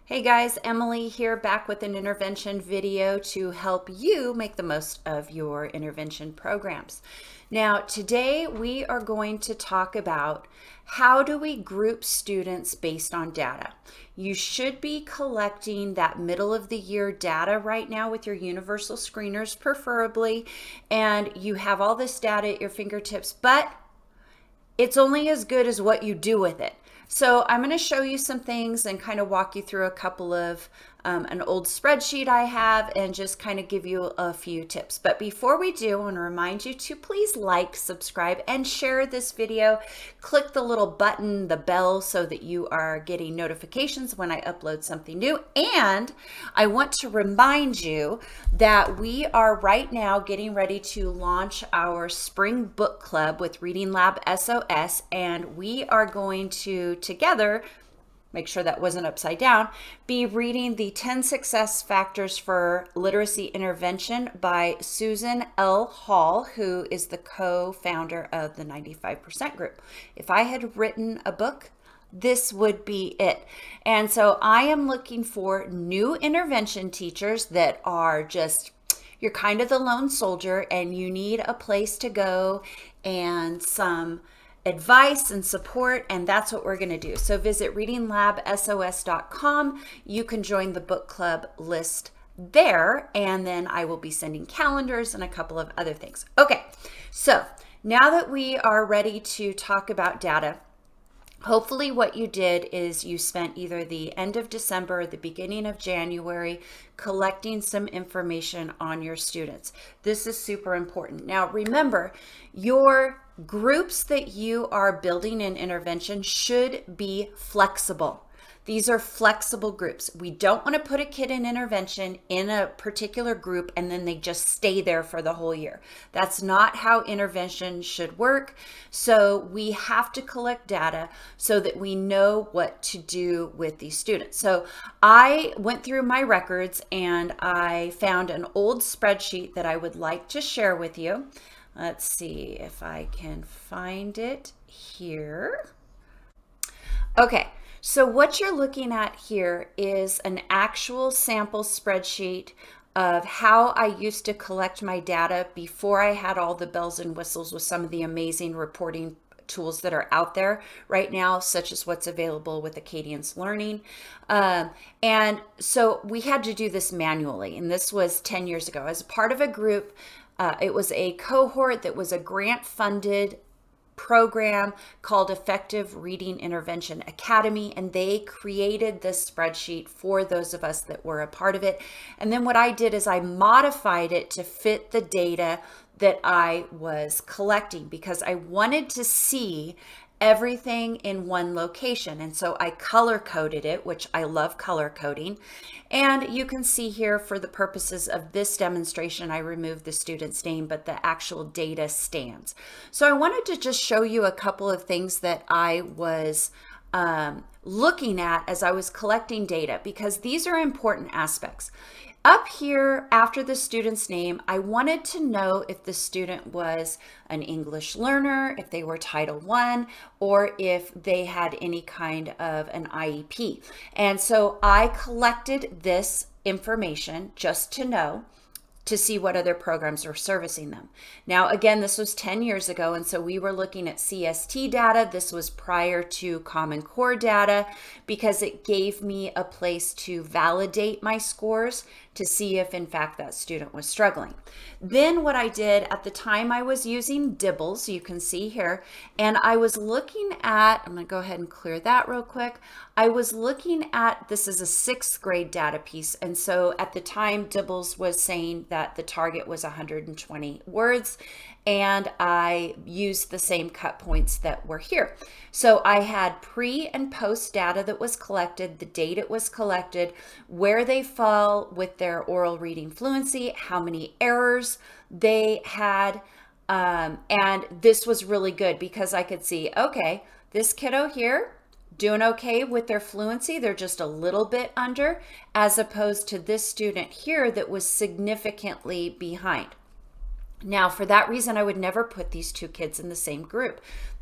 Hey guys, Emily here, back with an intervention video to help you make the most of your intervention programs. Now, today we are going to talk about how do we group students based on data. You should be collecting that middle of the year data right now with your universal screeners preferably, and you have all this data at your fingertips, but it's only as good as what you do with it. So I'm going to show you some things and kind of walk you through a couple of an old spreadsheet I have and just kind of give you a few tips. But before we do, I want to remind you to please like, subscribe, and share this video. Click the little button, the bell, so that you are getting notifications when I upload something new. And I want to remind you that we are right now getting ready to launch our spring book club with Reading Lab SOS, and we are going to together, make sure that wasn't upside down, be reading the 10 Success Factors for Literacy Intervention by Susan L. Hall, who is the co-founder of the 95% group. If I had written a book, this would be it. And so I am looking for new intervention teachers that are just, you're kind of the lone soldier and you need a place to go and some advice and support, and that's what we're going to do. So visit readinglabsos.com. You can join the book club list there, and then I will be sending calendars and a couple of other things. Okay, so now that we are ready to talk about data, hopefully what you did is you spent either the end of December or the beginning of January collecting some information on your students. This is super important. Now remember, your groups that you are building in intervention should be flexible. These are flexible groups. We don't want to put a kid in intervention in a particular group and then they just stay there for the whole year. That's not how intervention should work. So we have to collect data so that we know what to do with these students. So I went through my records and I found an old spreadsheet that I would like to share with you. Let's see if I can find it here. Okay. So what you're looking at here is an actual sample spreadsheet of how I used to collect my data before I had all the bells and whistles with some of the amazing reporting tools that are out there right now, such as what's available with Acadians Learning. And so we had to do this manually, and this was 10 years ago. As part of a group, it was a cohort that was a grant-funded program called Effective Reading Intervention Academy, and they created this spreadsheet for those of us that were a part of it. And then what I did is I modified it to fit the data that I was collecting because I wanted to see everything in one location. And so I color coded it, which I love color coding. And you can see here for the purposes of this demonstration, I removed the student's name, but the actual data stands. So I wanted to just show you a couple of things that I was looking at as I was collecting data, because these are important aspects. Up here after the student's name, I wanted to know if the student was an English learner, if they were Title I, or if they had any kind of an IEP. And so I collected this information just to know, to see what other programs were servicing them. Now, again, this was 10 years ago, and so we were looking at CST data. This was prior to Common Core data because it gave me a place to validate my scores to see if, in fact, that student was struggling. Then what I did at the time, I was using Dibbles, you can see here, and I was looking at, I'm going to go ahead and clear that real quick. I was looking at, this is a 6th grade data piece, and so at the time, Dibbles was saying that the target was 120 words, and I used the same cut points that were here. So I had pre and post data that was collected, the date it was collected, where they fall with their oral reading fluency, how many errors they had, and this was really good because I could see, okay, this kiddo here, doing okay with their fluency, they're just a little bit under, as opposed to this student here that was significantly behind. Now, for that reason, I would never put these two kids in the same group.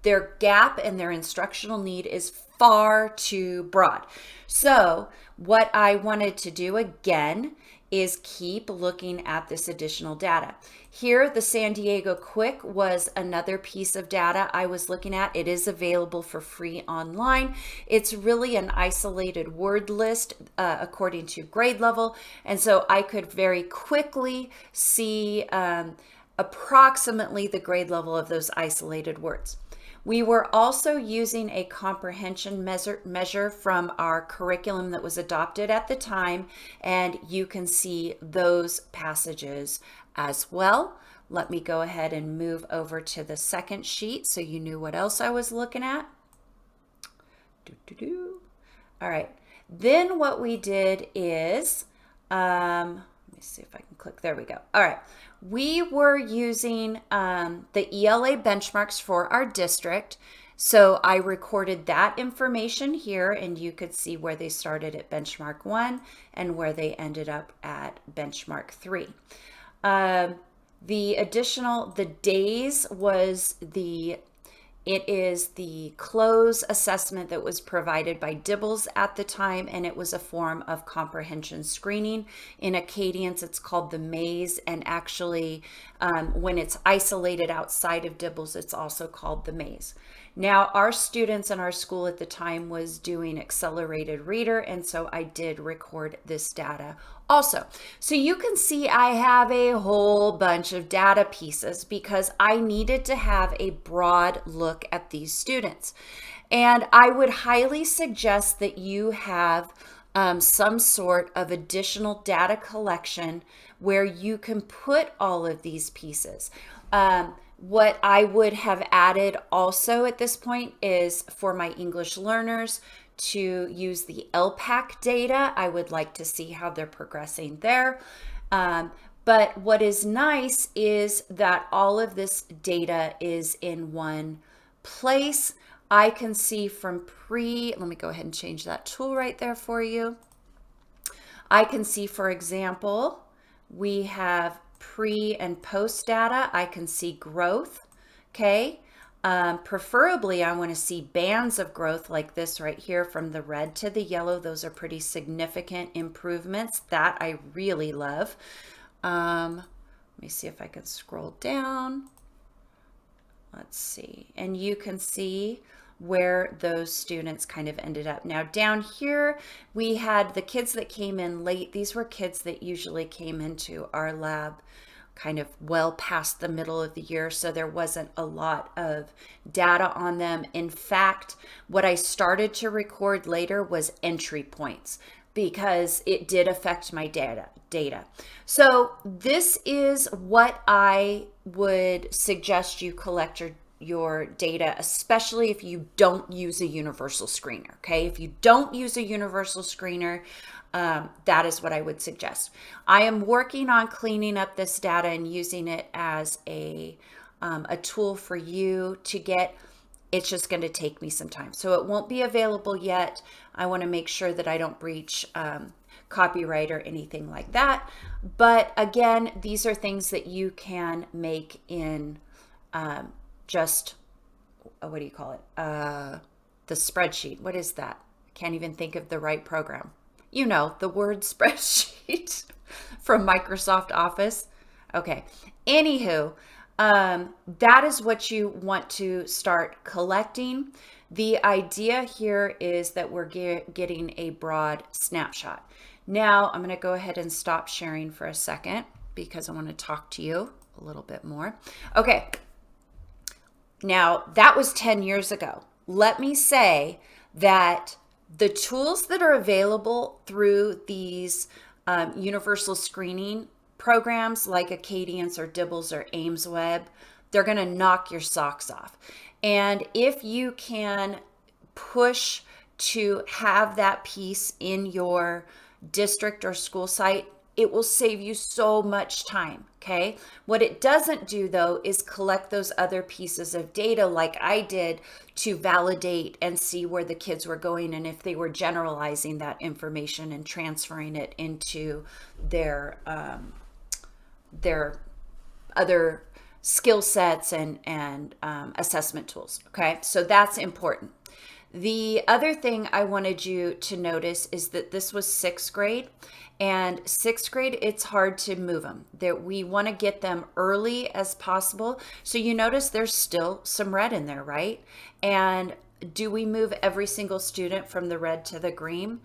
their gap and their instructional need is far too broad. So what I wanted to do again is keep looking at this additional data. Here, the San Diego Quick was another piece of data I was looking at. It is available for free online. It's really an isolated word list according to grade level. And so I could very quickly see approximately the grade level of those isolated words. We were also using a comprehension measure from our curriculum that was adopted at the time, and you can see those passages as well. Let me go ahead and move over to the second sheet so you knew what else I was looking at. All right, then what we did is, let me see if I can click, there we go. All right. We were using the Ela Benchmarks for our district. So I recorded that information here, and you could see where they started at benchmark 1 and where they ended up at benchmark 3. The days was it is the close assessment that was provided by Dibbles at the time, and it was a form of comprehension screening. In Acadians, it's called the maze, and actually when it's isolated outside of Dibbles, it's also called the maze. Now, our students in our school at the time was doing accelerated reader, and so I did record this data also. So you can see I have a whole bunch of data pieces because I needed to have a broad look at these students. And I would highly suggest that you have some sort of additional data collection where you can put all of these pieces. What I would have added also at this point is for my English learners to use the LPAC data. I would like to see how they're progressing there. But what is nice is that all of this data is in one place. I can see from let me go ahead and change that tool right there for you. I can see, for example, we have pre and post data. I can see growth, okay? Preferably, I want to see bands of growth like this right here from the red to the yellow. Those are pretty significant improvements that I really love. Let me see if I can scroll down. Let's see. And you can see where those students kind of ended up. Now down here, we had the kids that came in late. These were kids that usually came into our lab kind of well past the middle of the year, so there wasn't a lot of data on them. In fact, what I started to record later was entry points because it did affect my data. So this is what I would suggest you collect your data, especially if you don't use a universal screener, okay? If you don't use a universal screener, that is what I would suggest. I am working on cleaning up this data and using it as a tool for you to get. It's just going to take me some time. So it won't be available yet. I want to make sure that I don't breach copyright or anything like that. But again, these are things that you can make in just, what do you call it? The spreadsheet. What is that? I can't even think of the right program. You know, the word spreadsheet from Microsoft Office. Okay. Anywho, that is what you want to start collecting. The idea here is that we're getting a broad snapshot. Now I'm going to go ahead and stop sharing for a second because I want to talk to you a little bit more. Okay. Now that was 10 years ago. Let me say that the tools that are available through these universal screening programs like Acadians or Dibbles or AimsWeb, they're going to knock your socks off. And if you can push to have that piece in your district or school site, it will save you so much time, okay? What it doesn't do, though, is collect those other pieces of data like I did to validate and see where the kids were going and if they were generalizing that information and transferring it into their other skill sets and assessment tools. Okay, so that's important. The other thing I wanted you to notice is that this was sixth grade, and sixth grade, it's hard to move them. That we want to get them early as possible. So you notice there's still some red in there, right? And do we move every single student from the red to the green?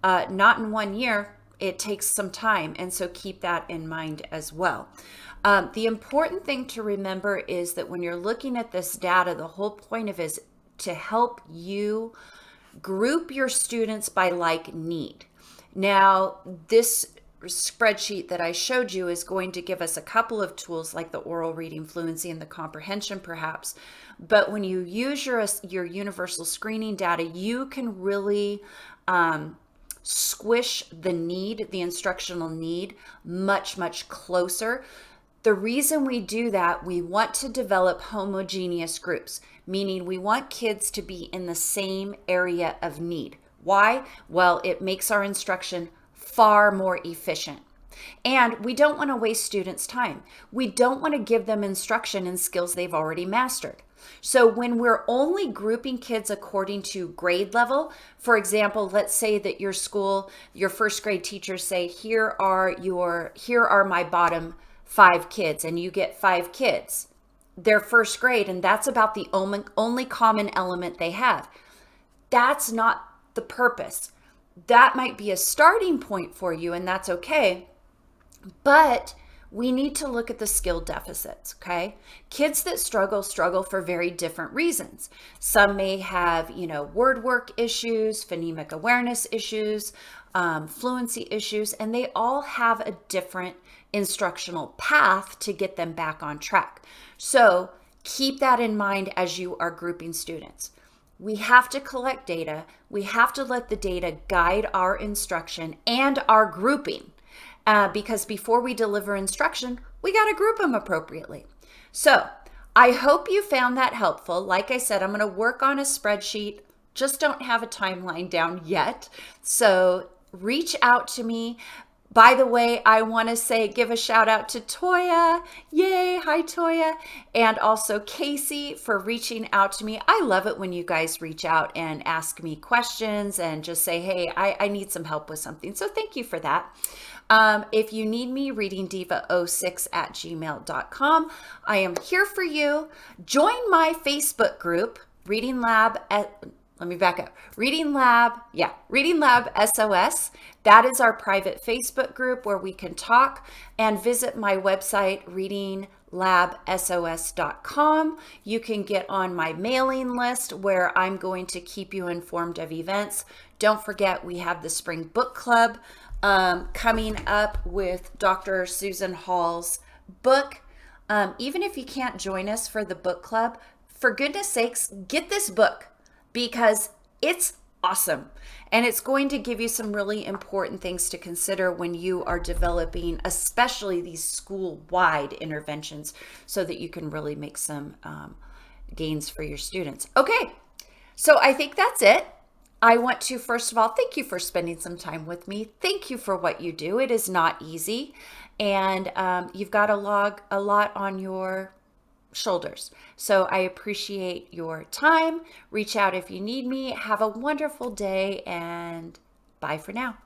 Not in 1 year. It takes some time, and so keep that in mind as well. The important thing to remember is that when you're looking at this data, the whole point of it is to help you group your students by like need. Now, this spreadsheet that I showed you is going to give us a couple of tools like the oral reading fluency and the comprehension perhaps. But when you use your universal screening data, you can really squish the instructional need much, much closer. The reason we do that, we want to develop homogeneous groups, meaning we want kids to be in the same area of need. Why? Well, it makes our instruction far more efficient. And we don't want to waste students' time. We don't want to give them instruction in skills they've already mastered. So when we're only grouping kids according to grade level, for example, let's say that your school, your first grade teachers say, here are my bottom 5 kids, and you get 5 kids. They're first grade, and that's about the only common element they have. That's not the purpose. That might be a starting point for you, and that's okay. But we need to look at the skill deficits, okay? Kids that struggle for very different reasons. Some may have, word work issues, phonemic awareness issues, fluency issues, and they all have a different instructional path to get them back on track. So keep that in mind as you are grouping students. We have to collect data. We have to let the data guide our instruction and our grouping. Because before we deliver instruction, we got to group them appropriately. So I hope you found that helpful. Like I said, I'm going to work on a spreadsheet, just don't have a timeline down yet. So reach out to me. By the way, I want to give a shout out to Toya. Yay. Hi, Toya. And also Casey for reaching out to me. I love it when you guys reach out and ask me questions and just say, hey, I need some help with something. So thank you for that. If you need me, readingdiva06@gmail.com. I am here for you. Join my Facebook group, Reading Lab Reading Lab SOS. That is our private Facebook group where we can talk, and visit my website, readinglabsos.com. You can get on my mailing list where I'm going to keep you informed of events. Don't forget, we have the Spring Book Club coming up with Dr. Susan Hall's book. Even if you can't join us for the book club, for goodness sakes, get this book, because it's awesome. And it's going to give you some really important things to consider when you are developing, especially these school-wide interventions, so that you can really make some gains for your students. Okay, so I think that's it. I want to, first of all, thank you for spending some time with me. Thank you for what you do. It is not easy. And you've got a lot on your shoulders. So I appreciate your time. Reach out if you need me. Have a wonderful day, and bye for now.